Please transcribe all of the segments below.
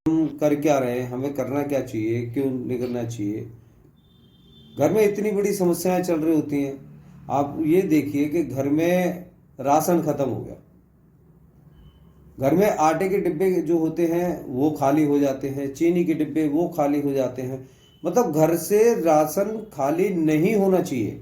हम कर क्या रहे हैं, हमें करना क्या चाहिए, क्यों नहीं करना चाहिए। घर में इतनी बड़ी समस्याएं चल रही होती हैं। आप ये देखिए कि घर में राशन खत्म हो गया, घर में आटे के डिब्बे जो होते हैं वो खाली हो जाते हैं, चीनी के डिब्बे वो खाली हो जाते हैं। मतलब घर से राशन खाली नहीं होना चाहिए।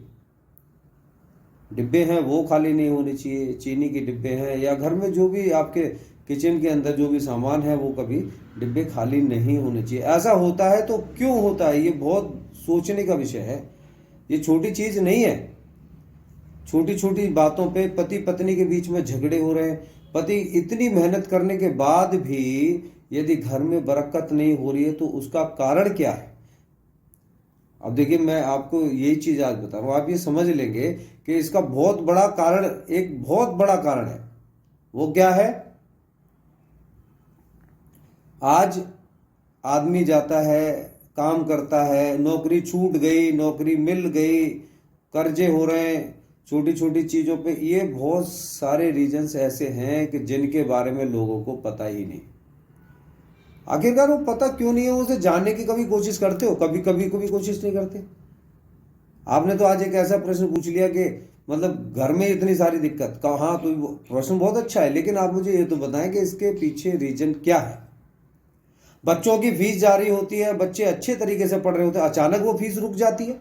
डिब्बे हैं वो खाली नहीं होने चाहिए, चीनी के डिब्बे हैं या घर में जो भी आपके किचन के अंदर जो भी सामान है वो कभी डिब्बे खाली नहीं होने चाहिए। ऐसा होता है तो क्यों होता है, ये बहुत सोचने का विषय है। ये छोटी चीज नहीं है। छोटी छोटी बातों पे पति पत्नी के बीच में झगड़े हो रहे हैं। पति इतनी मेहनत करने के बाद भी यदि घर में बरकत नहीं हो रही है तो उसका कारण क्या है। अब देखिए, मैं आपको यही चीज आज बता रहा हूं, आप ये समझ लेंगे कि इसका बहुत बड़ा कारण, एक बहुत बड़ा कारण है। वो क्या है? आज आदमी जाता है, काम करता है, नौकरी छूट गई, नौकरी मिल गई, कर्जे हो रहे हैं छोटी छोटी चीजों पे। ये बहुत सारे रीजंस ऐसे हैं कि जिनके बारे में लोगों को पता ही नहीं। आखिरकार वो पता क्यों नहीं है, उसे जानने की कभी कोशिश करते हो? कभी कभी कभी कोशिश नहीं करते। आपने तो आज एक ऐसा प्रश्न पूछ लिया कि मतलब घर में इतनी सारी दिक्कत का, हाँ तो प्रश्न बहुत अच्छा है, लेकिन आप मुझे ये तो बताएं कि इसके पीछे रीजन क्या है। बच्चों की फीस जारी होती है, बच्चे अच्छे तरीके से पढ़ रहे होते हैं, अचानक वो फीस रुक जाती है।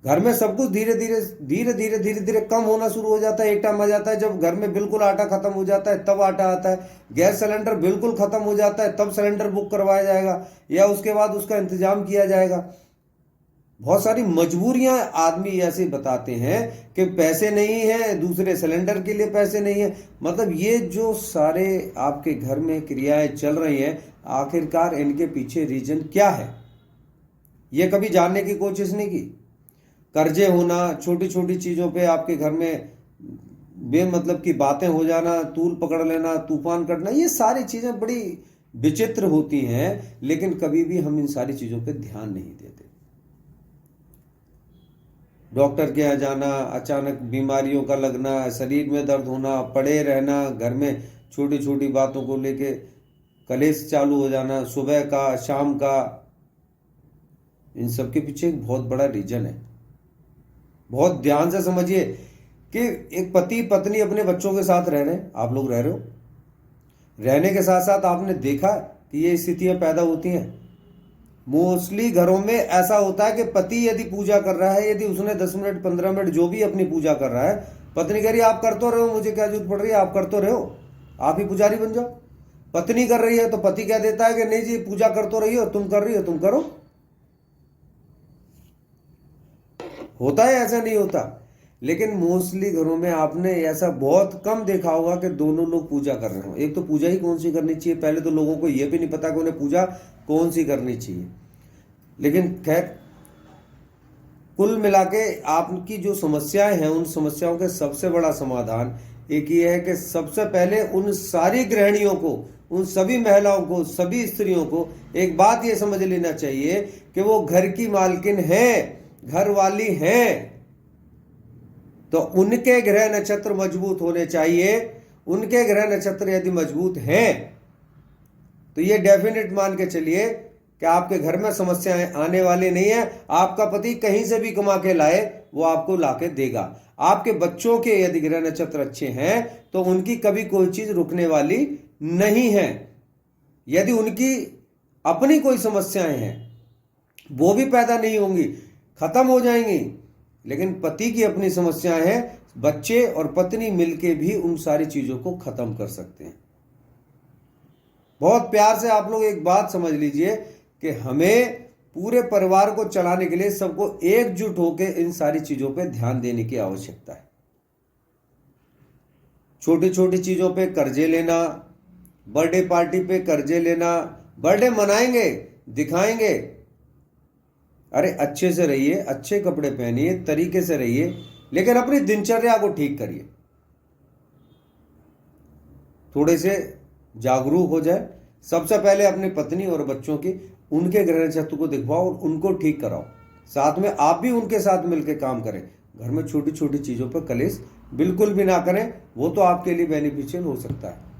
घर में सब कुछ धीरे धीरे धीरे धीरे धीरे धीरे कम होना शुरू हो जाता है। एक टाइम आ जाता है जब घर में बिल्कुल आटा खत्म हो जाता है, तब आटा आता है। गैस सिलेंडर बिल्कुल खत्म हो जाता है, तब सिलेंडर बुक करवाया जाएगा या उसके बाद उसका इंतजाम किया जाएगा। बहुत सारी मजबूरियां आदमी ऐसे बताते हैं कि पैसे नहीं है, दूसरे सिलेंडर के लिए पैसे नहीं है। मतलब ये जो सारे आपके घर में क्रियाएं चल रही हैं, आखिरकार इनके पीछे रीजन क्या है, ये कभी जानने की कोशिश नहीं की। कर्जे होना, छोटी छोटी चीजों पे आपके घर में बेमतलब की बातें हो जाना, तूल पकड़ लेना, तूफान करना, ये सारी चीजें बड़ी विचित्र होती हैं, लेकिन कभी भी हम इन सारी चीजों पे ध्यान नहीं देते। डॉक्टर के यहाँ जाना, अचानक बीमारियों का लगना, शरीर में दर्द होना, पड़े रहना, घर में छोटी छोटी बातों को लेके कलेश चालू हो जाना, सुबह का शाम का, इन सब के पीछे एक बहुत बड़ा रीजन है। बहुत ध्यान से समझिए कि एक पति पत्नी अपने बच्चों के साथ रह रहे हैं, आप लोग रह रहे हो, रहने के साथ साथ आपने देखा कि ये स्थितियां पैदा होती हैं। मोस्टली घरों में ऐसा होता है कि पति यदि पूजा कर रहा है, यदि उसने 10 मिनट 15 मिनट जो भी अपनी पूजा कर रहा है, पत्नी कह रही है आप कर तो रहे हो, मुझे क्या जरूरत पड़ रही है, आप कर तो रहे हो, आप ही पुजारी बन जाओ। पत्नी कर रही है तो पति कह देता है कि नहीं जी, पूजा कर तो रही हो, तुम कर रही हो, तुम करो। होता है, ऐसा नहीं होता। लेकिन मोस्टली घरों में आपने ऐसा बहुत कम देखा होगा कि दोनों लोग पूजा कर रहे हो। एक तो पूजा ही कौन सी करनी चाहिए, पहले तो लोगों को यह भी नहीं पता कि उन्हें पूजा कौन सी करनी चाहिए। लेकिन खैर, कुल मिला के आपकी जो समस्याएं हैं, उन समस्याओं के सबसे बड़ा समाधान एक ही है कि सबसे पहले उन सारी गृहिणियों को, उन सभी महिलाओं को, सभी स्त्रियों को एक बात ये समझ लेना चाहिए कि वो घर की मालकिन है, घर वाली हैं। तो उनके ग्रह नक्षत्र मजबूत होने चाहिए। उनके ग्रह नक्षत्र यदि मजबूत हैं तो ये डेफिनेट मान के चलिए कि आपके घर में समस्याएं आने वाली नहीं है। आपका पति कहीं से भी कमा के लाए, वो आपको लाके देगा। आपके बच्चों के यदि ग्रह नक्षत्र अच्छे हैं तो उनकी कभी कोई चीज रुकने वाली नहीं है। यदि उनकी अपनी कोई समस्याएं हैं वो भी पैदा नहीं होंगी, खत्म हो जाएंगी। लेकिन पति की अपनी समस्याएं हैं, बच्चे और पत्नी मिलके भी उन सारी चीजों को खत्म कर सकते हैं। बहुत प्यार से आप लोग एक बात समझ लीजिए कि हमें पूरे परिवार को चलाने के लिए सबको एकजुट होकर इन सारी चीजों पे ध्यान देने की आवश्यकता है। छोटी छोटी चीजों पे कर्जे लेना, बर्थडे पार्टी पे कर्जे लेना, बर्थडे मनाएंगे, दिखाएंगे, अरे अच्छे से रहिए, अच्छे कपड़े पहनिए, तरीके से रहिए, लेकिन अपनी दिनचर्या को ठीक करिए। थोड़े से जागरूक हो जाए। सबसे पहले अपनी पत्नी और बच्चों की, उनके ग्रह नक्षत्र को दिखवाओ और उनको ठीक कराओ। साथ में आप भी उनके साथ मिलकर काम करें। घर में छोटी छोटी चीजों पर कलेश बिल्कुल भी ना करें, वो तो आपके लिए बेनिफिशियल हो सकता है।